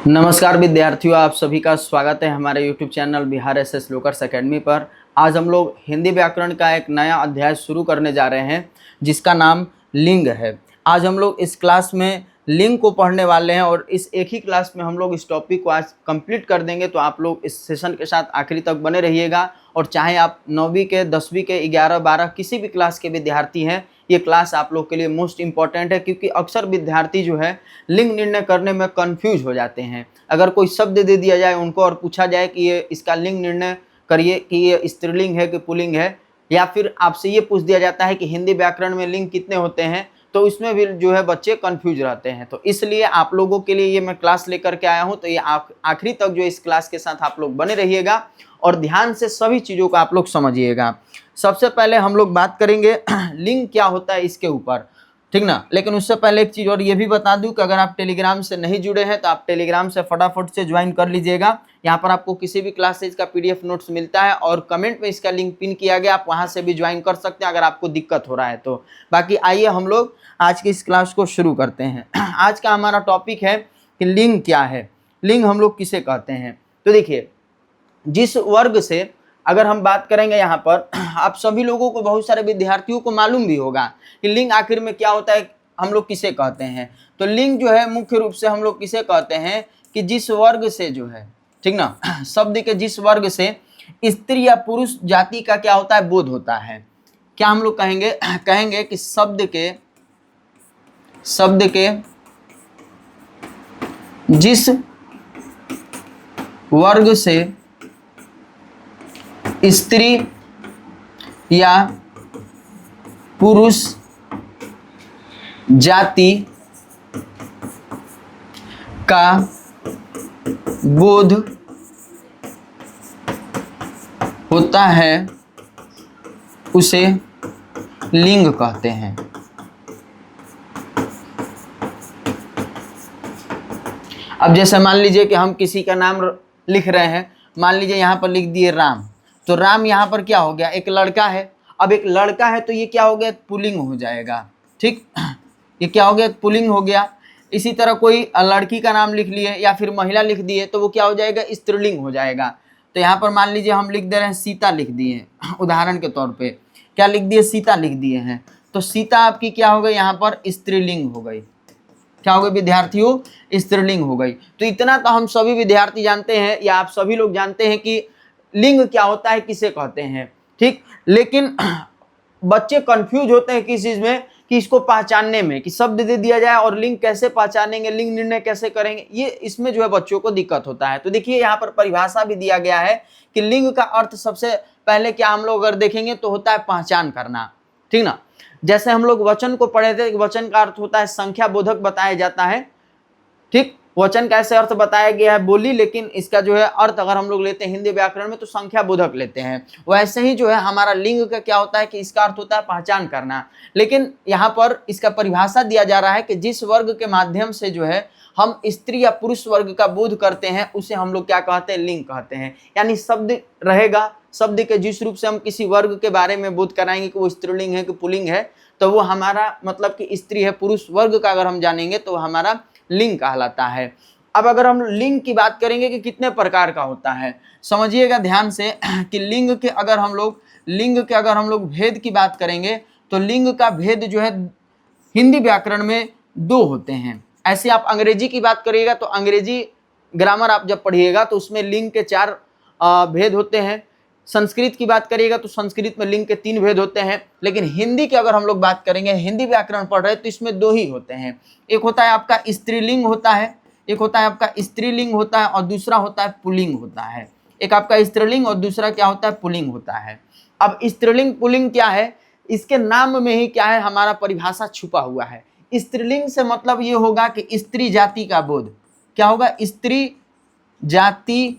नमस्कार विद्यार्थियों, आप सभी का स्वागत है हमारे YouTube channel Bihar SS lockers academy पर। आज हम लोग हिंदी व्याकरण का एक नया अध्याय शुरू करने जा रहे हैं जिसका नाम लिंग है। आज हम लोग इस क्लास में लिंग को पढ़ने वाले हैं और इस एक ही क्लास में हम लोग इस टॉपिक को आज कंप्लीट कर देंगे। तो आप लोग इस सेशन के साथ आखिरी तक बने रहिएगा और चाहे आप 9वीं के, 10वीं के, 11, 12 किसी भी क्लास के विद्यार्थी हैं, ये क्लास आप लोग के लिए मोस्ट इंपॉर्टेंट है, क्योंकि अक्सर विद्यार्थी जो है लिंग निर्णय करने में कंफ्यूज हो जाते हैं। अगर कोई शब्द दे दिया जाए उनको और पूछा जाए कि ये इसका लिंग निर्णय करिए कि ये स्त्रीलिंग है कि पुल्लिंग है, या फिर आपसे ये पूछ दिया जाता है कि हिंदी व्याकरण में लिंग कितने होते हैं, तो इसमें भी जो है बच्चे कंफ्यूज रहते हैं। तो इसलिए आप लोगों के लिए ये मैं क्लास लेकर के आया हूँ। तो ये आखिरी तक जो इस क्लास के साथ आप लोग बने रहिएगा और ध्यान से सभी चीज़ों को आप लोग समझिएगा। सबसे पहले हम लोग बात करेंगे लिंग क्या होता है इसके ऊपर, ठीक ना। लेकिन उससे पहले एक चीज़ और ये भी बता दूं कि अगर आप टेलीग्राम से नहीं जुड़े हैं तो आप टेलीग्राम से फटाफट से ज्वाइन कर लीजिएगा। यहाँ पर आपको किसी भी क्लासेज का PDF नोट्स मिलता है और कमेंट में इसका लिंक पिन किया गया, आप वहाँ से भी ज्वाइन कर सकते हैं अगर आपको दिक्कत हो रहा है तो। बाकी आइए हम लोग आज की इस क्लास को शुरू करते हैं। आज का हमारा टॉपिक है कि लिंग क्या है, लिंग हम लोग किसे कहते हैं। तो देखिए, जिस वर्ग से अगर हम बात करेंगे यहाँ पर, आप सभी लोगों को, बहुत सारे विद्यार्थियों को मालूम भी होगा कि लिंग आखिर में क्या होता है, हम लोग किसे कहते हैं। तो लिंग जो है मुख्य रूप से हम लोग किसे कहते हैं कि जिस वर्ग से जो है, ठीक ना, शब्द के जिस वर्ग से स्त्री या पुरुष जाति का क्या होता है, बोध होता है। क्या हम लोग कहेंगे कहेंगे कि शब्द के जिस वर्ग से स्त्री या पुरुष जाति का बोध होता है उसे लिंग कहते हैं। अब जैसे मान लीजिए कि हम किसी का नाम लिख रहे हैं, मान लीजिए यहाँ पर लिख दिए राम, तो राम यहाँ पर क्या हो गया, एक लड़का है। अब एक लड़का है तो ये क्या हो गया, पुल्लिंग हो जाएगा, ठीक। ये क्या हो गया, पुल्लिंग हो गया। इसी तरह कोई लड़की का नाम लिख लिए या फिर महिला लिख दिए तो वो क्या हो जाएगा, स्त्रीलिंग हो जाएगा। तो यहाँ पर मान लीजिए हम लिख दे रहे हैं सीता, लिख दिए उदाहरण के तौर पे, क्या लिख दिए, सीता लिख दिए हैं। तो सीता आपकी क्या हो गई, यहाँ पर स्त्रीलिंग हो गई। क्या हो गई विद्यार्थियों, स्त्रीलिंग हो गई। तो इतना तो हम सभी विद्यार्थी जानते हैं या आप सभी लोग जानते हैं कि लिंग क्या होता है, किसे कहते हैं, ठीक। लेकिन बच्चे कंफ्यूज होते हैं किस चीज में, कि इसको पहचानने में, कि शब्द दे दिया जाए और लिंग कैसे पहचानेंगे, लिंग निर्णय कैसे करेंगे, ये इसमें जो है बच्चों को दिक्कत होता है। तो देखिए यहाँ पर परिभाषा भी दिया गया है कि लिंग का अर्थ सबसे पहले क्या हम लोग अगर देखेंगे तो होता है पहचान करना, ठीक ना। जैसे हम लोग वचन को पढ़े थे, वचन का अर्थ होता है संख्या बोधक बताया जाता है, ठीक। वचन का ऐसे अर्थ बताया गया है बोली, लेकिन इसका जो है अर्थ अगर हम लोग लेते हैं हिंदी व्याकरण में तो संख्या बोधक लेते हैं। वैसे ही जो है हमारा लिंग का क्या होता है कि इसका अर्थ होता है पहचान करना। लेकिन यहाँ पर इसका परिभाषा दिया जा रहा है कि जिस वर्ग के माध्यम से जो है हम स्त्री या पुरुष वर्ग का बोध करते हैं उसे हम लोग क्या कहते हैं, लिंग कहते हैं। यानी शब्द रहेगा, शब्द के जिस रूप से हम किसी वर्ग के बारे में बोध कराएंगे कि वो स्त्रीलिंग है कि पुल्लिंग है, तो वो हमारा मतलब कि स्त्री है, पुरुष वर्ग का अगर हम जानेंगे तो हमारा लिंग कहलाता है। अब अगर हम लिंग की बात करेंगे कि कितने प्रकार का होता है, समझिएगा ध्यान से कि लिंग के अगर हम लोग भेद की बात करेंगे तो लिंग का भेद जो है हिंदी व्याकरण में 2 होते हैं। ऐसे आप अंग्रेजी की बात करिएगा तो अंग्रेजी ग्रामर आप जब पढ़िएगा तो उसमें लिंग के 4 भेद होते हैं। संस्कृत की बात करिएगा तो संस्कृत में लिंग के 3 भेद होते हैं। लेकिन हिंदी की अगर हम लोग बात करेंगे, हिंदी व्याकरण पढ़ रहे हैं तो इसमें 2 ही होते हैं। एक होता है आपका स्त्रीलिंग होता है, एक होता है आपका स्त्रीलिंग होता है और दूसरा होता है पुल्लिंग होता है। एक आपका स्त्रीलिंग और दूसरा क्या होता है, पुल्लिंग होता है। अब स्त्रीलिंग पुल्लिंग क्या है, इसके नाम में ही क्या है, हमारा परिभाषा छुपा हुआ है। स्त्रीलिंग से मतलब ये होगा कि स्त्री जाति का बोध, क्या होगा, स्त्री जाति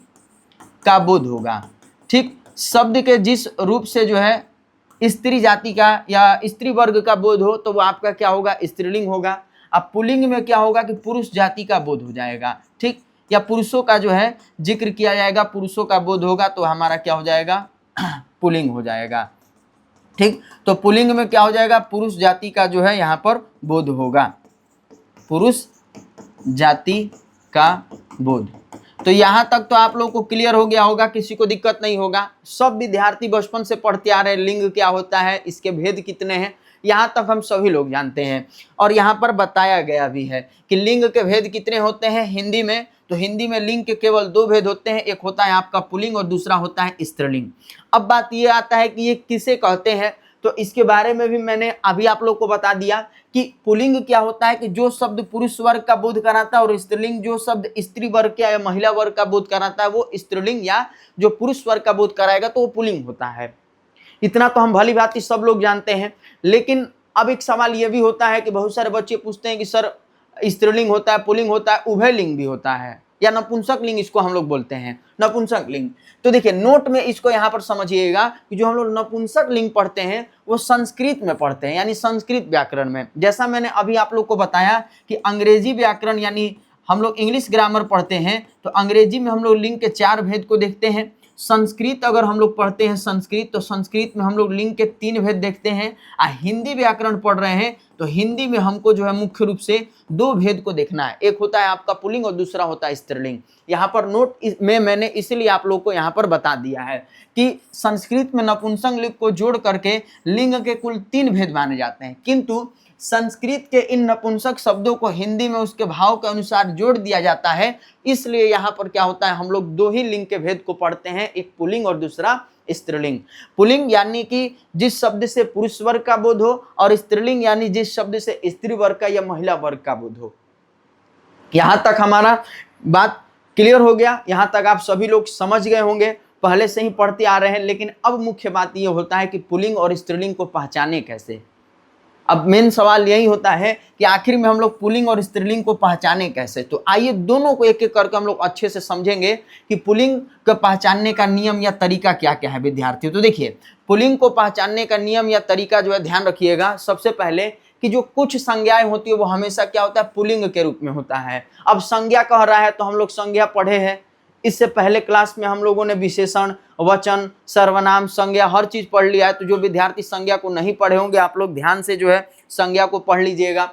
का बोध होगा, ठीक। शब्द के जिस रूप से जो है स्त्री जाति का या स्त्री वर्ग का बोध हो तो वो आपका क्या होगा, स्त्रीलिंग होगा। अब पुल्लिंग में क्या होगा कि पुरुष जाति का बोध हो जाएगा, ठीक। या पुरुषों का जो है जिक्र किया जाएगा, पुरुषों का बोध होगा तो हमारा क्या हो जाएगा, पुल्लिंग हो जाएगा, ठीक। तो पुल्लिंग में क्या हो जाएगा, पुरुष जाति का जो है यहाँ पर बोध होगा, पुरुष जाति का बोध। तो यहाँ तक तो आप लोगों को क्लियर हो गया होगा, किसी को दिक्कत नहीं होगा। सब विद्यार्थी बचपन से पढ़ते आ रहे हैं लिंग क्या होता है, इसके भेद कितने हैं, यहाँ तक हम सभी लोग जानते हैं। और यहाँ पर बताया गया भी है कि लिंग के भेद कितने होते हैं हिंदी में। तो हिंदी में लिंग के केवल 2 भेद होते हैं, एक होता है आपका पुल्लिंग और दूसरा होता है स्त्रीलिंग। अब बात ये आता है कि ये किसे कहते हैं, तो इसके बारे में भी मैंने अभी आप लोग को बता दिया कि पुल्लिंग क्या होता है कि जो शब्द पुरुष वर्ग का बोध कराता है, और स्त्रीलिंग जो शब्द स्त्री वर्ग या महिला वर्ग का बोध कराता है वो स्त्रीलिंग, या जो पुरुष वर्ग का बोध कराएगा तो वो पुल्लिंग होता है। इतना तो हम भली भांति सब लोग जानते हैं। लेकिन अब एक सवाल ये भी होता है कि बहुत सारे बच्चे पूछते हैं कि सर स्त्रीलिंग होता है, पुल्लिंग होता है, उभय लिंग भी होता है, या नपुंसक लिंग इसको हम लोग बोलते हैं, नपुंसक लिंग। तो देखिए नोट में इसको यहाँ पर समझिएगा कि जो हम लोग नपुंसक लिंग पढ़ते हैं वो संस्कृत में पढ़ते हैं, यानी संस्कृत व्याकरण में। जैसा मैंने अभी आप लोग को बताया कि अंग्रेजी व्याकरण यानी हम लोग इंग्लिश ग्रामर पढ़ते हैं, तो अंग्रेजी में हम लोग लिंग के 4 भेद को देखते हैं। संस्कृत अगर हम लोग पढ़ते हैं संस्कृत, तो संस्कृत में हम लोग लिंग के 3 भेद देखते हैं। हिंदी व्याकरण पढ़ रहे हैं तो हिंदी में हमको जो है मुख्य रूप से 2 भेद को देखना है, एक होता है आपका पुल्लिंग और दूसरा होता है स्त्रीलिंग। यहाँ पर नोट में मैंने इसलिए आप लोग को यहाँ पर बता दिया है कि संस्कृत में नपुंसक लिंग को जोड़ करके लिंग के कुल 3 भेद माने जाते हैं, किंतु संस्कृत के इन नपुंसक शब्दों को हिंदी में उसके भाव के अनुसार जोड़ दिया जाता है। इसलिए यहाँ पर क्या होता है, हम लोग 2 ही लिंग के भेद को पढ़ते हैं, एक पुल्लिंग और दूसरा स्त्रीलिंग। पुल्लिंग यानी कि जिस शब्द से पुरुष वर्ग का बोध हो, और स्त्रीलिंग यानी जिस शब्द से स्त्री वर्ग का या महिला वर्ग का बोध हो। यहाँ तक हमारा बात क्लियर हो गया, यहाँ तक आप सभी लोग समझ गए होंगे, पहले से ही पढ़ते आ रहे हैं। लेकिन अब मुख्य बात ये होता है कि पुल्लिंग और स्त्रीलिंग को पहचाने कैसे। अब मेन सवाल यही होता है कि आखिर में हम लोग पुल्लिंग और स्त्रीलिंग को पहचाने कैसे। तो आइए दोनों को एक एक करके हम लोग अच्छे से समझेंगे कि पुल्लिंग को पहचानने का नियम या तरीका क्या क्या है विद्यार्थियों। तो देखिए पुल्लिंग को पहचानने का नियम या तरीका जो है ध्यान रखिएगा। सबसे पहले कि जो कुछ संज्ञाएं होती है वो हमेशा क्या होता है, पुल्लिंग के रूप में होता है। अब संज्ञा कह रहा है तो हम लोग संज्ञा पढ़े हैं, इससे पहले क्लास में हम लोगों ने विशेषण, वचन, सर्वनाम, संज्ञा हर चीज पढ़ लिया है। तो जो विद्यार्थी संज्ञा को नहीं पढ़े होंगे आप लोग ध्यान से जो है संज्ञा को पढ़ लीजिएगा।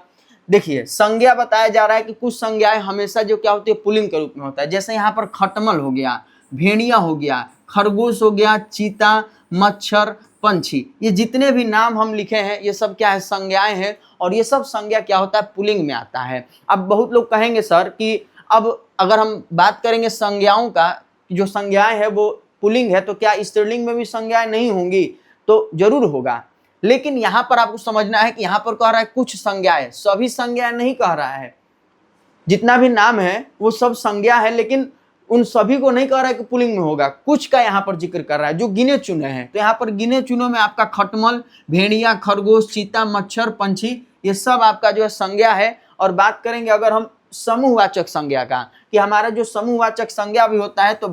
देखिए संज्ञा बताया जा रहा है कि कुछ संज्ञाएं हमेशा जो क्या होती है, पुल्लिंग के रूप में होता है। जैसे यहाँ पर खटमल हो गया, भेड़िया हो गया, खरगोश हो गया, चीता, मच्छर, पंछी, ये जितने भी नाम हम लिखे हैं ये सब क्या है, संज्ञाएं हैं। और ये सब संज्ञा क्या होता है, पुल्लिंग में आता है। अब बहुत लोग कहेंगे सर कि अब अगर हम बात करेंगे संज्ञाओं का, जो संज्ञाएं है वो पुल्लिंग है, तो क्या स्त्रीलिंग में भी संज्ञाएं नहीं होंगी? तो जरूर होगा। लेकिन यहाँ पर आपको समझना है कि यहाँ पर कह रहा है कुछ संज्ञाएं, सभी संज्ञाएं नहीं कह रहा है। जितना भी नाम है वो सब संज्ञा है, लेकिन उन सभी को नहीं कह रहा है कि पुल्लिंग में होगा, कुछ का यहाँ पर जिक्र कर रहा है जो गिने चुने हैं। तो यहाँ पर गिने चुनों में आपका खटमल, भेड़िया, खरगोश, चीता, मच्छर, पंछी, ये सब आपका जो है संज्ञा है। और बात करेंगे अगर हम समूहवाचक संज्ञा का, कि हमारा जो समूहवाचक संज्ञा भी होता है तो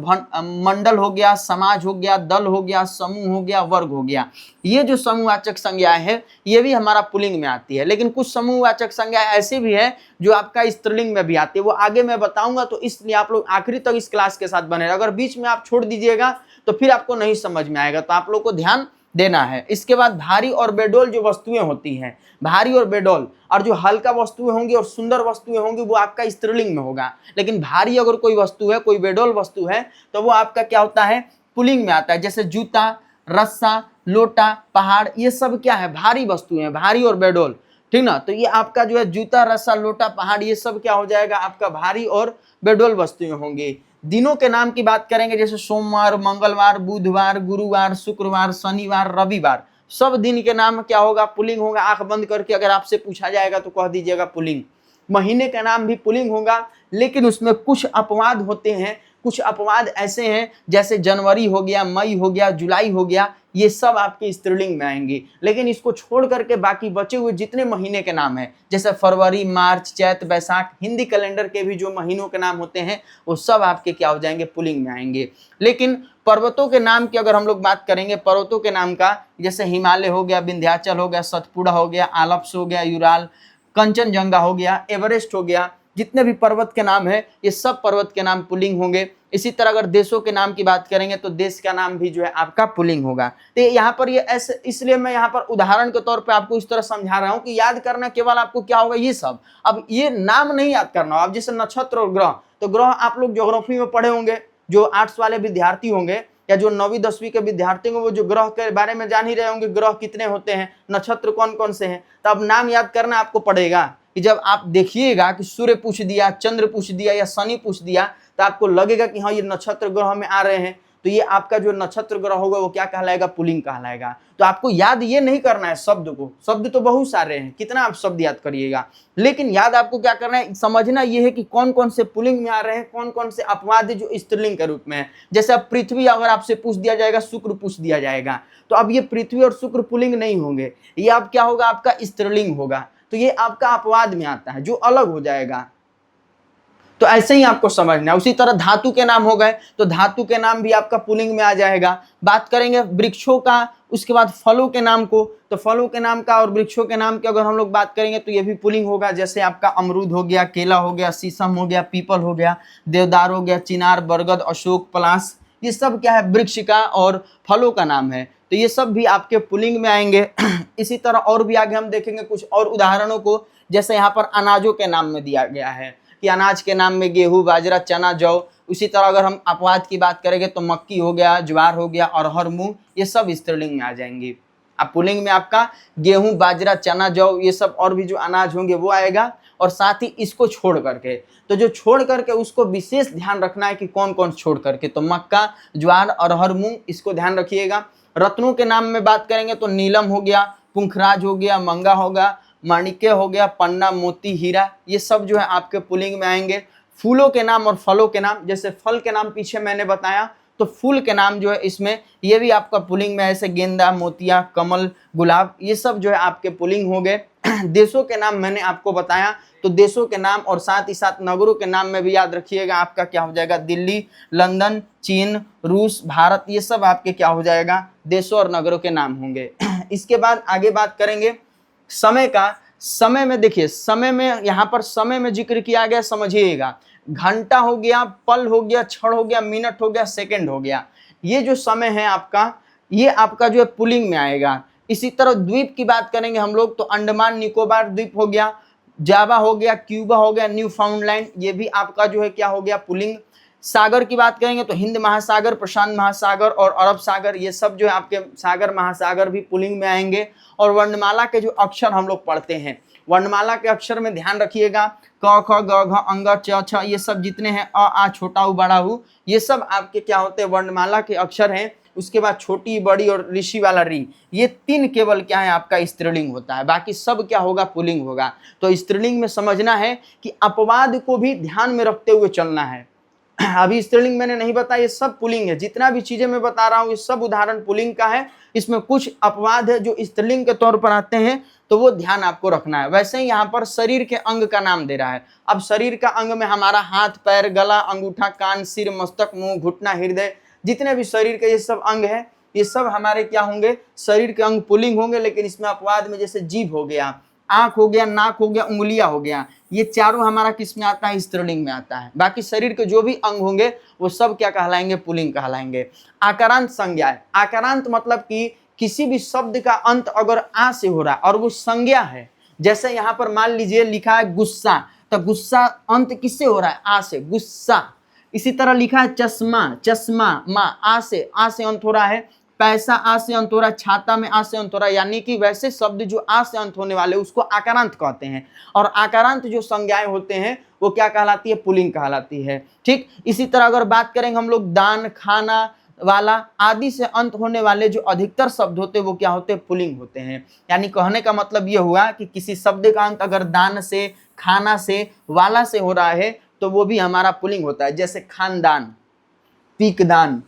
मंडल हो गया, समाज हो गया, दल हो गया, समूह हो गया, वर्ग हो गया, ये जो समूहवाचक संज्ञाएं है ये भी हमारा पुल्लिंग में आती है। लेकिन कुछ समूहवाचक संज्ञाएं ऐसी भी है जो आपका स्त्रीलिंग में भी आती है, वो आगे मैं बताऊंगा। तो इसलिए आप लोग आखिरी तक इस क्लास के साथ बने। अगर बीच में आप छोड़ दीजिएगा तो फिर आपको नहीं समझ में आएगा, तो आप लोग को ध्यान देना है। इसके बाद भारी और बेडोल जो वस्तुएं होती हैं, भारी और बेडोल, और जो हल्का वस्तुएं होंगी और सुंदर वस्तुएं होंगी वो आपका स्त्रीलिंग में होगा। लेकिन भारी अगर कोई वस्तु है, कोई बेडोल वस्तु है, तो वो आपका क्या होता है, पुल्लिंग में आता है। जैसे जूता, रस्सा, लोटा, पहाड़, ये सब क्या है, भारी वस्तुएं हैं, भारी और बेडोल, ठीक ना। तो ये आपका जो है जूता, रस्सा, लोटा, पहाड़, ये सब क्या हो जाएगा, आपका भारी और बेडोल वस्तुएं होंगी। दिनों के नाम की बात करेंगे, जैसे सोमवार, मंगलवार, बुधवार, गुरुवार, शुक्रवार, शनिवार, रविवार, सब दिन के नाम क्या होगा, पुल्लिंग होगा। आंख बंद करके अगर आपसे पूछा जाएगा तो कह दीजिएगा पुल्लिंग। महीने का नाम भी पुल्लिंग होगा, लेकिन उसमें कुछ अपवाद होते हैं। कुछ अपवाद ऐसे हैं जैसे जनवरी हो गया, मई हो गया, जुलाई हो गया, ये सब आपके स्त्रीलिंग में आएंगे। लेकिन इसको छोड़ करके बाकी बचे हुए जितने महीने के नाम हैं, जैसे फरवरी, मार्च, चैत, बैसाख, हिंदी कैलेंडर के भी जो महीनों के नाम होते हैं वो सब आपके क्या हो जाएंगे, पुल्लिंग में आएंगे। लेकिन पर्वतों के नाम की अगर हम लोग बात करेंगे, पर्वतों के नाम का, जैसे हिमालय हो गया, विंध्याचल हो गया, सतपुड़ा हो गया, आल्प्स हो गया, यूराल, कंचनजंगा हो गया, एवरेस्ट हो गया, जितने भी पर्वत के नाम है ये सब पर्वत के नाम पुल्लिंग होंगे। इसी तरह अगर देशों के नाम की बात करेंगे तो देश का नाम भी जो है आपका पुल्लिंग होगा। तो यहाँ पर ये ऐसे, इसलिए मैं यहाँ पर उदाहरण के तौर पे आपको इस तरह समझा रहा हूँ कि याद करना केवल आपको क्या होगा ये सब, अब ये नाम नहीं याद करना। अब जैसे नक्षत्र और ग्रह, तो ग्रह आप लोग ज्योग्राफी में पढ़े होंगे, जो आर्ट्स वाले विद्यार्थी होंगे या जो 9वीं 10वीं के विद्यार्थी होंगे वो जो ग्रह के बारे में जान ही रहे होंगे, ग्रह कितने होते हैं, नक्षत्र कौन कौन से हैं। तो अब नाम याद करना आपको पड़ेगा कि जब आप देखिएगा कि सूर्य पूछ दिया, चंद्र पूछ दिया या शनि पूछ दिया, तो आपको लगेगा कि हाँ ये नक्षत्र ग्रह में आ रहे हैं, तो ये आपका जो नक्षत्र ग्रह होगा वो क्या कहलाएगा, पुल्लिंग कहलाएगा। तो आपको याद ये नहीं करना है शब्द को, शब्द तो बहुत सारे हैं, कितना आप शब्द याद करिएगा, लेकिन याद आपको क्या करना है, समझना ये है कि कौन कौन से पुल्लिंग में आ रहे हैं, कौन कौन से अपवाद जो स्त्रीलिंग के रूप में है। जैसे अब पृथ्वी अगर आपसे पूछ दिया जाएगा, शुक्र पूछ दिया जाएगा, तो अब ये पृथ्वी और शुक्र पुल्लिंग नहीं होंगे, ये अब क्या होगा, आपका स्त्रीलिंग होगा। तो ये आपका अपवाद में आता है जो अलग हो जाएगा। तो ऐसे ही आपको समझना है। उसी तरह धातु के नाम हो गए, तो धातु के नाम भी आपका पुल्लिंग में आ जाएगा। बात करेंगे वृक्षों का, उसके बाद फलों के नाम को, तो फलों के नाम का और वृक्षों के नाम की अगर हम लोग बात करेंगे तो ये भी पुल्लिंग होगा। जैसे आपका अमरूद हो गया, केला हो गया, शीशम हो गया, पीपल हो गया, देवदार हो गया, चिनार, बरगद, अशोक, पलाश, ये सब क्या है, वृक्ष का और फलों का नाम है। तो ये सब भी आपके पुल्लिंग में आएंगे। इसी तरह और भी आगे हम देखेंगे कुछ और उदाहरणों को। जैसे यहाँ पर अनाजों के नाम में दिया गया है कि अनाज के नाम में गेहूं, बाजरा, चना, जौ। उसी तरह अगर हम अपवाद की बात करेंगे तो मक्की हो गया, ज्वार हो गया, अरहर, मूंग, ये सब स्त्रीलिंग में आ जाएंगे। अब पुल्लिंग में आपका गेहूं, बाजरा, चना, जौ, ये सब और भी जो अनाज होंगे वो आएगा। और साथ ही इसको छोड़ करके, तो जो छोड़ करके उसको विशेष ध्यान रखना है कि कौन कौन छोड़ करके, तो मक्का, ज्वार, अरहर, मूंग, इसको ध्यान रखिएगा। रत्नों के नाम में बात करेंगे तो नीलम हो गया, पुंखराज हो गया, मंगा होगा, माणिक्य हो गया, पन्ना, मोती, हीरा, ये सब जो है आपके पुल्लिंग में आएंगे। फूलों के नाम और फलों के नाम, जैसे फल के नाम पीछे मैंने बताया, तो फूल के नाम जो है इसमें ये भी आपका पुल्लिंग में, ऐसे गेंदा, मोतिया, कमल, गुलाब, ये सब जो है आपके पुल्लिंग हो गए। देशों के नाम मैंने आपको बताया, तो देशों के नाम और साथ ही साथ नगरों के नाम में भी याद रखिएगा, आपका क्या हो जाएगा, दिल्ली, लंदन, चीन, रूस, भारत, ये सब आपके क्या हो जाएगा, देशों और नगरों के नाम होंगे। इसके बाद आगे बात करेंगे समय का। समय में देखिए, समय में यहाँ पर समय में जिक्र किया गया, समझिएगा, घंटा हो गया, पल हो गया, क्षण हो गया, मिनट हो गया, सेकंड हो गया, ये जो समय है आपका, ये आपका जो है पुल्लिंग में आएगा। इसी तरह द्वीप की बात करेंगे हम लोग, तो अंडमान निकोबार द्वीप हो गया, जावा हो गया, क्यूबा हो गया, न्यू फाउंडलैंड, ये भी आपका जो है क्या हो गया, पुल्लिंग। सागर की बात करेंगे तो हिंद महासागर, प्रशांत महासागर और अरब सागर, ये सब जो है आपके सागर महासागर भी पुल्लिंग में आएंगे। और वर्णमाला के जो अक्षर हम लोग पढ़ते हैं, वर्णमाला के अक्षर में ध्यान रखिएगा, क ख ग घ अंग च छ, ये सब जितने हैं, अ आ छोटा उ बड़ा हु, ये सब आपके क्या होते हैं, वर्णमाला के अक्षर हैं। उसके बाद छोटी, बड़ी और ऋषि वाला री, ये तीन केवल क्या है, आपका स्त्रीलिंग होता है, बाकी सब क्या होगा, पुल्लिंग होगा। तो स्त्रीलिंग में समझना है कि अपवाद को भी ध्यान में रखते हुए चलना है। अभी स्त्रीलिंग मैंने नहीं बताया, ये सब पुल्लिंग है, जितना भी चीजें मैं बता रहा हूँ ये सब उदाहरण पुल्लिंग का है। इसमें कुछ अपवाद है जो स्त्रीलिंग के तौर पर आते हैं, तो वो ध्यान आपको रखना है। वैसे ही यहाँ पर शरीर के अंग का नाम दे रहा है। अब शरीर का अंग में हमारा हाथ, पैर, गला, अंगूठा, कान, सिर, मस्तक, मुंह, घुटना, हृदय, जितने भी शरीर के ये सब अंग है, ये सब हमारे क्या होंगे, शरीर के अंग पुल्लिंग होंगे। लेकिन इसमें अपवाद में जैसे जीभ हो गया, आंख हो गया, नाक हो गया, उंगलियां हो गया, ये चारों हमारा किस में आता है, स्त्रीलिंग में आता है। बाकी शरीर के जो भी अंग होंगे वो सब क्या कहलाएंगे, पुल्लिंग कहलाएंगे। आकारांत संज्ञा है। आकारांत मतलब कि किसी भी शब्द का अंत अगर आ से हो रहा है और वो संज्ञा है, जैसे यहाँ पर मान लीजिए लिखा है गुस्सा, तो गुस्सा अंत किससे हो रहा है, आ से, गुस्सा। इसी तरह लिखा है चश्मा, चश्मा, माँ, आ से अंत हो रहा है। पैसा, आ से अंत हो रहा है। छाता में आ से अंत हो रहा है। यानी कि वैसे शब्द जो आ से अंत होने वाले उसको आकारांत कहते हैं। और आकारांत जो संज्ञाएं होते हैं वो क्या कहलाती है, पुल्लिंग कहलाती है। ठीक, इसी तरह अगर बात करेंगे हम लोग दान, खाना वाला आदि से अंत होने वाले जो अधिकतर शब्द होते हैं वो क्या होते हैं, पुल्लिंग होते हैं। यानी कहने का मतलब ये हुआ कि किसी शब्द का अंत अगर दान से, खाना से, वाला से हो रहा है तो वो भी हमारा पुल्लिंग होता है। जैसे खानदान, पीकदान,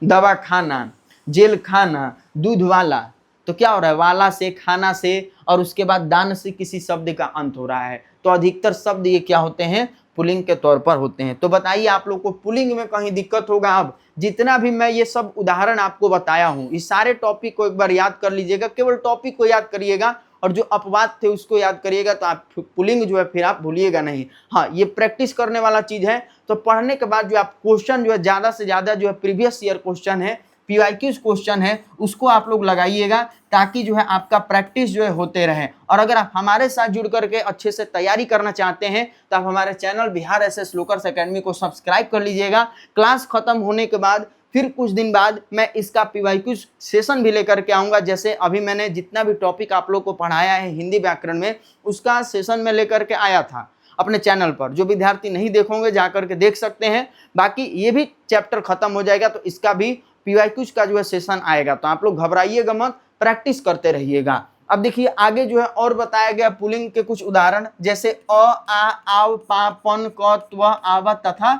दवा खाना, जेल खाना, दूध वाला, तो क्या हो रहा है, वाला से, खाना से, और उसके बाद दान से किसी शब्द का अंत हो रहा है। तो अधिकतर शब्द ये क्या होते हैं, पुल्लिंग के तौर पर होते हैं। तो बताइए आप लोग को पुल्लिंग में कहीं दिक्कत होगा? अब जितना भी मैं ये सब उदाहरण आपको बताया हूं, इस सारे टॉपिक को एक बार याद कर लीजिएगा। केवल टॉपिक को याद करिएगा और जो अपवाद थे उसको याद करिएगा, तो आप पुल्लिंग जो है फिर आप भूलिएगा नहीं। हाँ, ये प्रैक्टिस करने वाला चीज है। तो पढ़ने के बाद जो आप क्वेश्चन जो है ज्यादा से ज्यादा जो है प्रीवियस ईयर क्वेश्चन है, पीवाईक्यूज क्वेश्चन है, उसको आप लोग लगाइएगा, ताकि जो है आपका प्रैक्टिस जो है होते रहे। और अगर आप हमारे साथ जुड़ करके अच्छे से तैयारी करना चाहते हैं तो आप हमारे channel Bihar SS lockers academy को सब्सक्राइब कर लीजिएगा। क्लास खत्म होने के बाद फिर कुछ दिन बाद मैं इसका पीवाईक्यूज सेशन भी लेकर के आऊँगा। जैसे अभी मैंने जितना भी टॉपिक आप लोग को पढ़ाया है हिंदी व्याकरण में, उसका सेशन में लेकर के आया था अपने चैनल पर। जो विद्यार्थी नहीं देखोगे जाकर के देख सकते हैं। बाकी ये भी चैप्टर खत्म हो जाएगा तो इसका भी पीवाईक्यूज का जो है सेशन आएगा, तो आप लोग घबराइएगा मत, प्रैक्टिस करते रहिएगा। अब देखिए आगे जो है और बताया गया पुल्लिंग के कुछ उदाहरण, जैसे अ, आ, आव, पा, पन, क, त्व, आव तथा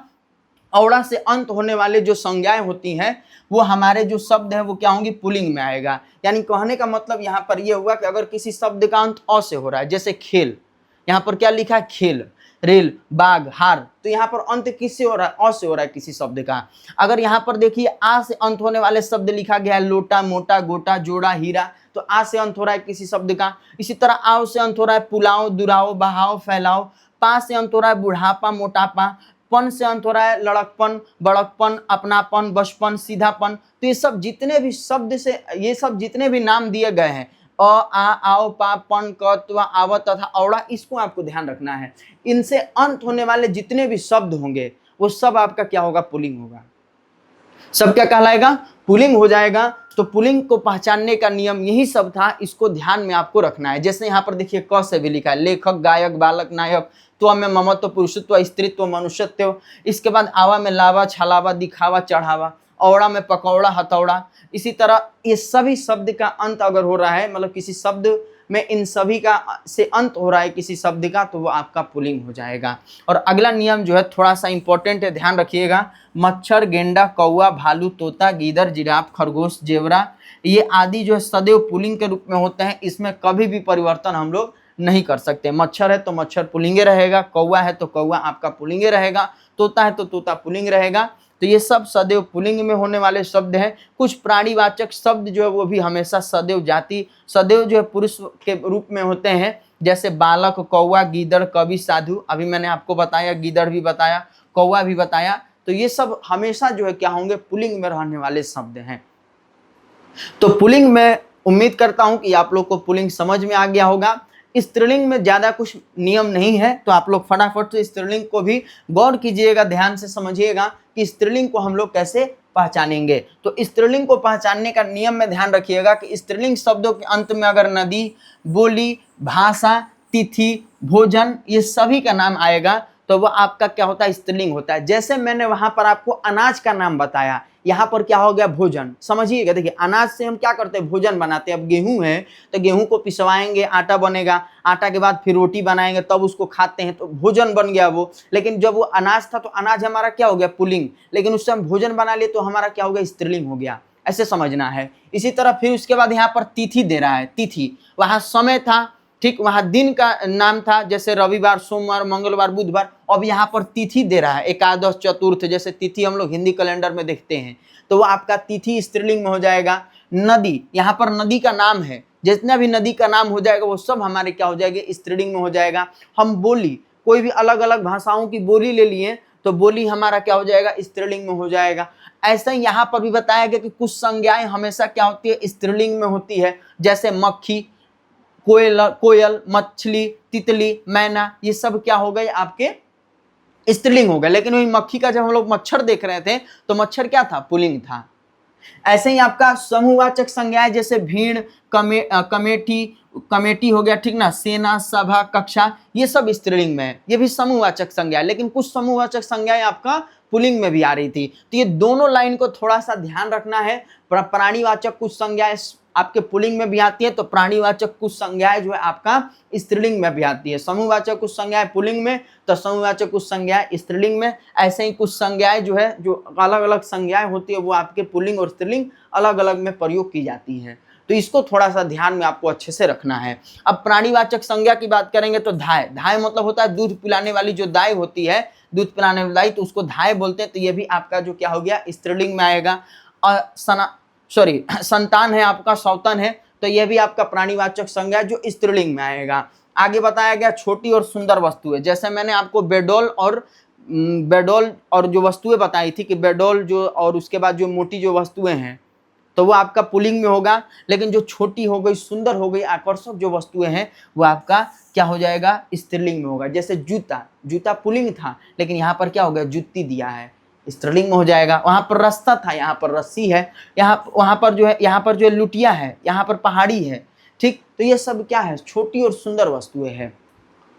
औड़ा से अंत होने वाले जो संज्ञाएं होती हैं वो हमारे जो शब्द है वो क्या होंगी, पुल्लिंग में आएगा। यानी कहने का मतलब यहाँ पर ये हुआ कि अगर किसी शब्द का अंत अ से हो रहा है, जैसे खेल, यहाँ पर क्या लिखा है खेल, रेल, बाघ, हार, तो यहाँ पर अंत किससे हो रहा है, अ से हो रहा है किसी शब्द का। अगर यहाँ पर देखिए आ से अंत होने वाले शब्द लिखा गया है, लोटा, मोटा, गोटा, जोड़ा, हीरा, तो आ से अंत हो रहा है किसी शब्द का। इसी तरह आव से अंत हो रहा है पुलाव, दुराव, बहाव, फैलाव। पा से अंत हो रहा है बुढ़ापा, मोटापा। पन से अंत हो रहा है लड़कपन, बड़कपन, अपनापन, बचपन, सीधापन। तो ये सब जितने भी शब्द से, ये सब जितने भी नाम दिए गए हैं, अ, आ, आओ, पा, पन, क, त्व, आव तथा औड़ा, इसको आपको ध्यान रखना है। इनसे अंत होने वाले जितने भी शब्द होंगे वो सब आपका क्या होगा, पुल्लिंग होगा। सब क्या कहलाएगा, पुल्लिंग हो जाएगा। तो पुल्लिंग को पहचानने का नियम यही सब था, इसको ध्यान में आपको रखना है। जैसे यहाँ पर देखिए क से भी लिखा है लेखक, गायक, बालक, नायक। त्व में ममत्व, पुरुषत्व, स्त्रीत्व, मनुष्यत्व। इसके बाद आवा में लावा, छलावा, दिखावा, चढ़ावा। औड़ा में पकौड़ा, हथौड़ा। इसी तरह ये सभी शब्द का अंत अगर हो रहा है, मतलब किसी शब्द में इन सभी का से अंत हो रहा है किसी शब्द का, तो वो आपका पुल्लिंग हो जाएगा। और अगला नियम जो है थोड़ा सा इंपॉर्टेंट है, ध्यान रखिएगा। मच्छर, गेंडा, कौवा, भालू, तोता, गीदड़, जिराफ, खरगोश, जेवरा, ये आदि जो है सदैव पुल्लिंग के रूप में होते हैं। इसमें कभी भी परिवर्तन हम लोग नहीं कर सकते। मच्छर है तो मच्छर पुल्लिंग रहेगा, कौवा है तो कौवा आपका पुल्लिंग रहेगा, तोता है तो तोता पुल्लिंग रहेगा। तो ये सब सदैव पुल्लिंग में होने वाले शब्द हैं। कुछ प्राणीवाचक शब्द जो है वो भी हमेशा सदैव जाति, सदैव जो है पुरुष के रूप में होते हैं। जैसे बालक, कौवा, गीदड़, कवि, साधु। अभी मैंने आपको बताया, गीदड़ भी बताया, कौवा भी बताया। तो ये सब हमेशा जो है क्या होंगे, पुल्लिंग में रहने वाले शब्द हैं। तो पुल्लिंग में उम्मीद करता हूं कि आप लोग को पुल्लिंग समझ में आ गया होगा। स्त्रीलिंग में ज्यादा कुछ नियम नहीं है, तो आप लोग फटाफट से स्त्रीलिंग को भी गौर कीजिएगा, ध्यान से समझिएगा कि स्त्रीलिंग को हम लोग कैसे पहचानेंगे। तो स्त्रीलिंग को पहचानने का नियम में ध्यान रखिएगा कि स्त्रीलिंग शब्दों के अंत में अगर नदी, बोली, भाषा, तिथि, भोजन, ये सभी का नाम आएगा तो वह आपका क्या होता है, स्त्रीलिंग होता है। जैसे मैंने वहां पर आपको अनाज का नाम बताया, यहाँ पर क्या हो गया, भोजन। समझिएगा, देखिए अनाज से हम क्या करते हैं, भोजन बनाते हैं। अब गेहूं है तो गेहूं को पिसवाएंगे, आटा बनेगा, आटा के बाद फिर रोटी बनाएंगे, तब उसको खाते हैं, तो भोजन बन गया वो। लेकिन जब वो अनाज था तो अनाज हमारा क्या हो गया, पुल्लिंग। लेकिन उससे हम भोजन बना लिए तो हमारा क्या हो गया, स्त्रीलिंग हो गया। ऐसे समझना है। इसी तरह फिर उसके बाद यहाँ पर तिथि दे रहा है, तिथि, वहां समय था, ठीक, वहां दिन का नाम था, जैसे रविवार, सोमवार, मंगलवार, बुधवार। अब यहाँ पर तिथि दे रहा है, एकादश, चतुर्थ, जैसे तिथि हम लोग हिंदी कैलेंडर में देखते हैं, तो वो आपका तिथि स्त्रीलिंग में हो जाएगा। नदी, यहाँ पर नदी का नाम है, जितना भी नदी का नाम हो जाएगा वो सब हमारे क्या हो जाएंगे, स्त्रीलिंग में हो जाएगा। हम बोली, कोई भी अलग अलग भाषाओं की बोली ले लिए तो बोली हमारा क्या हो जाएगा, स्त्रीलिंग में हो जाएगा। ऐसा ही यहाँ पर भी बताया गया कि कुछ संज्ञाएं हमेशा क्या होती है, स्त्रीलिंग में होती है। जैसे मक्खी, कोयल, मछली, तितली, मैना, ये सब क्या हो गए आपके, स्त्रीलिंग हो गए। लेकिन वही मक्खी का जब हम लोग मच्छर देख रहे थे तो मच्छर क्या था, पुल्लिंग था। ऐसे ही आपका समूहवाचक संज्ञाएं, जैसे भीड़, कमेटी हो गया, ठीक ना, सेना, सभा, कक्षा, ये सब स्त्रीलिंग में है, ये भी समूहवाचक संज्ञा। लेकिन कुछ समूहवाचक संज्ञाएं आपका पुल्लिंग में भी आ रही थी। तो ये दोनों लाइन को थोड़ा सा ध्यान रखना है। प्राणीवाचक कुछ संज्ञाएं आपके पुल्लिंग में भी आती है, तो प्राणीवाचक कुछ संज्ञाएं जो है आपका स्त्रीलिंग में भी आती है। समूहवाचक कुछ संज्ञाएं पुल्लिंग में, तो समूहवाचक कुछ संज्ञाएं स्त्रीलिंग में। ऐसे ही कुछ संज्ञाएं जो है, जो अलग अलग संज्ञाएं होती है, वो आपके पुल्लिंग और स्त्रीलिंग अलग अलग में प्रयोग की जाती है। तो इसको थोड़ा सा ध्यान में आपको अच्छे से रखना है। अब प्राणीवाचक संज्ञा की बात करेंगे तो धाय, धाय मतलब होता है दूध पिलाने वाली जो दाई होती है, दूध पिलाने वाली दाई, तो उसको धाय बोलते हैं। तो ये भी आपका जो क्या हो गया, स्त्रीलिंग में आएगा। और संतान है आपका, सौतन है, तो यह भी आपका प्राणीवाचक संज्ञा जो स्त्रीलिंग में आएगा। आगे बताया गया छोटी और सुंदर वस्तुएं, जैसे मैंने आपको बेडोल और जो वस्तुएं बताई थी कि बेडोल जो और उसके बाद जो मोटी जो वस्तुएं हैं तो वो आपका पुल्लिंग में होगा, लेकिन जो छोटी हो गई, सुंदर हो गई, आकर्षक जो वस्तुएं हैं वो आपका क्या हो जाएगा, स्त्रीलिंग में होगा। जैसे जूता, जूता पुल्लिंग था लेकिन यहाँ पर क्या हो गया, जुत्ती दिया है, स्त्रीलिंग में हो जाएगा। वहाँ पर रास्ता था, यहाँ पर रस्सी है, वहाँ पर जो है लुटिया है, यहाँ पर पहाड़ी है, ठीक। तो ये सब क्या है, छोटी और सुंदर वस्तुएं हैं,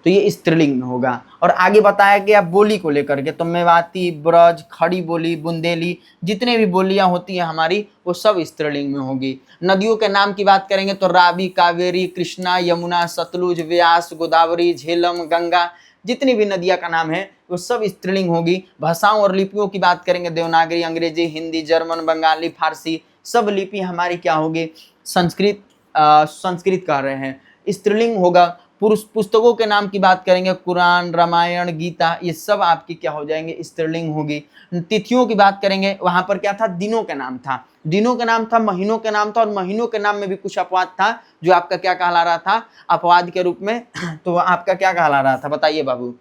तो ये स्त्रीलिंग में होगा। और आगे बताया गया बोली को लेकर के, तो मेवाती, ब्रज, खड़ी बोली, बुंदेली, जितने भी बोलियां होती हैं हमारी वो सब स्त्रीलिंग में होगी। नदियों के नाम की बात करेंगे तो रावी, कावेरी, कृष्णा, यमुना, सतलुज, व्यास, गोदावरी, झेलम, गंगा, जितनी भी नदियां का नाम है वो सब स्त्रीलिंग होगी। भाषाओं और लिपियों की बात करेंगे, देवनागरी, अंग्रेजी, हिंदी, जर्मन, बंगाली, फारसी, सब लिपि हमारी क्या होगी, संस्कृत कह रहे हैं, स्त्रीलिंग होगा। पुरुष पुस्तकों के नाम की बात करेंगे, कुरान, रामायण, गीता, ये सब आपकी क्या हो जाएंगे, स्त्रीलिंग होगी। तिथियों की बात करेंगे, वहां पर क्या था, दिनों के नाम था, दिनों के नाम था, महीनों के नाम था, और महीनों के नाम में भी कुछ अपवाद था जो आपका क्या कहला रहा था, अपवाद के रूप में। तो आपका क्या कहला रहा था, बताइए बाबू,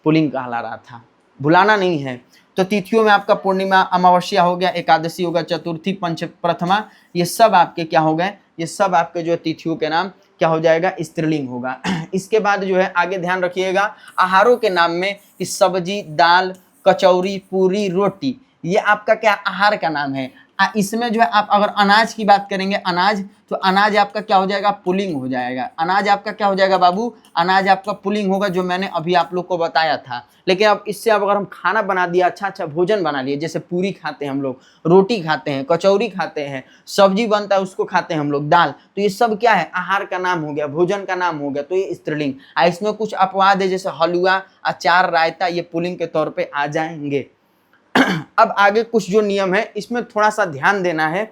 पुल्लिंग कहला रहा था, भुलाना नहीं है। तो तिथियों में आपका पूर्णिमा, अमावस्या हो गया, एकादशी होगा, चतुर्थी, पंच प्रथमा, ये सब आपके क्या हो गए, ये सब आपके जो तिथियों के नाम क्या हो जाएगा, स्त्रीलिंग होगा। इसके बाद जो है आगे ध्यान रखिएगा, आहारों के नाम में कि सब्जी, दाल, कचौरी, पूरी, रोटी, ये आपका क्या आहार का नाम है। इसमें जो है आप अगर अनाज की बात करेंगे, अनाज, तो अनाज आपका क्या हो जाएगा, पुल्लिंग हो जाएगा। अनाज आपका क्या हो जाएगा बाबू, अनाज आपका पुल्लिंग होगा, जो मैंने अभी आप लोग को बताया था। लेकिन अब इससे अब अगर हम खाना बना दिया, अच्छा अच्छा भोजन बना लिए, जैसे पूरी खाते हैं हम लोग, रोटी खाते हैं, कचौरी खाते हैं, सब्जी बनता है उसको खाते हैं हम लोग, दाल, तो ये सब क्या है, आहार का नाम हो गया, भोजन का नाम हो गया, तो ये स्त्रीलिंग। इसमें कुछ अपवाद है, जैसे हलवा, अचार, रायता, ये पुल्लिंग के तौर पर आ जाएंगे। अब आगे कुछ जो नियम है इसमें थोड़ा सा ध्यान देना है।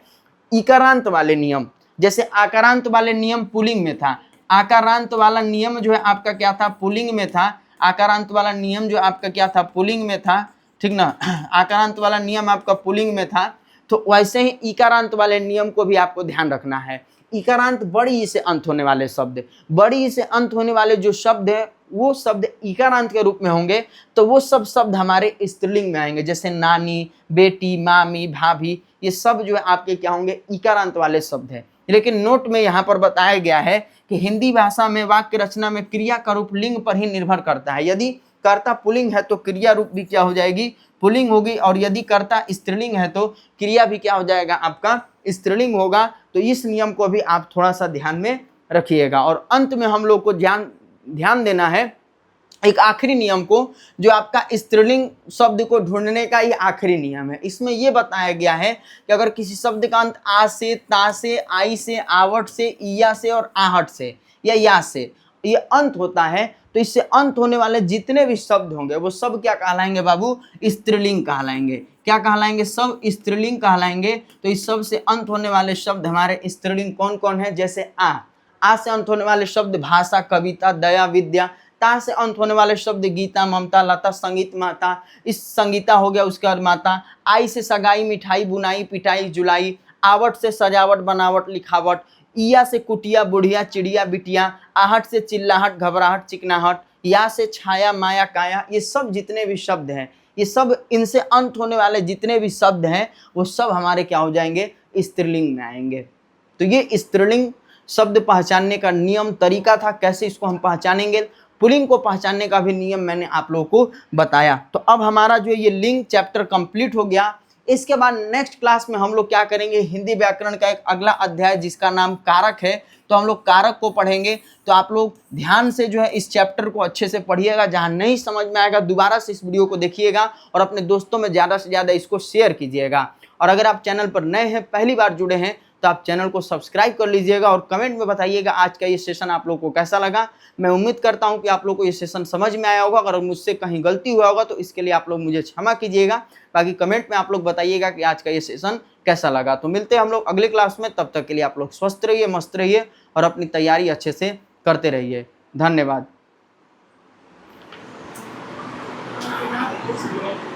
इकारांत वाले नियम, जैसे आकारांत वाले नियम पुल्लिंग में था, आकारांत वाला नियम जो है आपका क्या था, पुल्लिंग में था, आकारांत वाला नियम जो आपका क्या था, पुल्लिंग में था, ठीक ना। आकारांत वाला नियम आपका पुल्लिंग में था, तो वैसे ही इकारांत वाले नियम को भी आपको ध्यान रखना है। इकारांत बड़ी ई से अंत होने वाले शब्द, बड़ी ई से अंत होने वाले जो शब्द है वो शब्द इकारांत के रूप में होंगे, तो वो सब शब्द हमारे स्त्रीलिंग में आएंगे, जैसे नानी, बेटी, मामी, भाभी, ये सब जो है आपके क्या होंगे, इकारांत वाले शब्द है। लेकिन नोट में यहाँ पर बताया गया है कि हिंदी भाषा में वाक्य रचना में क्रिया का रूप लिंग पर ही निर्भर करता है। यदि कर्ता पुल्लिंग है तो क्रिया रूप भी क्या हो जाएगी, पुल्लिंग होगी, और यदि कर्ता स्त्रीलिंग है तो क्रिया भी क्या हो जाएगा, आपका स्त्रीलिंग होगा। तो इस नियम को भी आप थोड़ा सा ध्यान में रखिएगा। और अंत में हम लोग को ध्यान देना है एक आखिरी नियम को, जो आपका स्त्रीलिंग शब्द को ढूंढने का ये आखिरी नियम है। इसमें यह बताया गया है कि अगर किसी शब्द का अंत आ से, ता से, आई से, आवट से, इया से और आहट से या से ये अंत होता है, तो इससे अंत होने वाले जितने भी शब्द होंगे वो सब क्या कहलाएंगे बाबू, स्त्रीलिंग कहलाएंगे। क्या कहलाएंगे, सब स्त्रीलिंग कहलाएंगे। तो इस सब से अंत होने वाले शब्द हमारे स्त्रीलिंग कौन कौन है, जैसे आ से अंत होने वाले शब्द भाषा, कविता, दया, विद्या। ता से अंत होने वाले शब्द गीता, ममता, लता, संगीत, माता, इस संगीता हो गया, उसके बाद माता। आई से सगाई, मिठाई, बुनाई, पिटाई, जुलाई। आवट से सजावट, बनावट, लिखावट। इया से कुटिया, बुढ़िया, चिड़िया, बिटिया। आहट से चिल्लाहट, घबराहट, चिकनाहट। या से छाया, माया, काया। ये सब जितने भी शब्द हैं, ये सब इनसे अंत होने वाले जितने भी शब्द हैं वो सब हमारे क्या हो जाएंगे, स्त्रीलिंग में आएंगे। तो ये स्त्रीलिंग शब्द पहचानने का नियम, तरीका था, कैसे इसको हम पहचानेंगे। पुल्लिंग को पहचानने का भी नियम मैंने आप लोगों को बताया। तो अब हमारा जो ये लिंग चैप्टर कंप्लीट हो गया। इसके बाद नेक्स्ट क्लास में हम लोग क्या करेंगे, हिंदी व्याकरण का एक अगला अध्याय जिसका नाम कारक है, तो हम लोग कारक को पढ़ेंगे। तो आप लोग ध्यान से जो है इस चैप्टर को अच्छे से पढ़िएगा। जहाँ नहीं समझ में आएगा दोबारा से इस वीडियो को देखिएगा और अपने दोस्तों में ज़्यादा से ज़्यादा इसको शेयर कीजिएगा। और अगर आप चैनल पर नए हैं, पहली बार जुड़े हैं, तो आप चैनल को सब्सक्राइब कर लीजिएगा और कमेंट में बताइएगा आज का ये सेशन आप लोग को कैसा लगा। मैं उम्मीद करता हूं कि आप लोग को ये सेशन समझ में आया होगा। अगर मुझसे कहीं गलती हुआ होगा तो इसके लिए आप लोग मुझे क्षमा कीजिएगा। बाकी कमेंट में आप लोग बताइएगा कि आज का ये सेशन कैसा लगा। तो मिलते हैं हम लोग अगले क्लास में। तब तक के लिए आप लोग स्वस्थ रहिए, मस्त रहिए और अपनी तैयारी अच्छे से करते रहिए। धन्यवाद।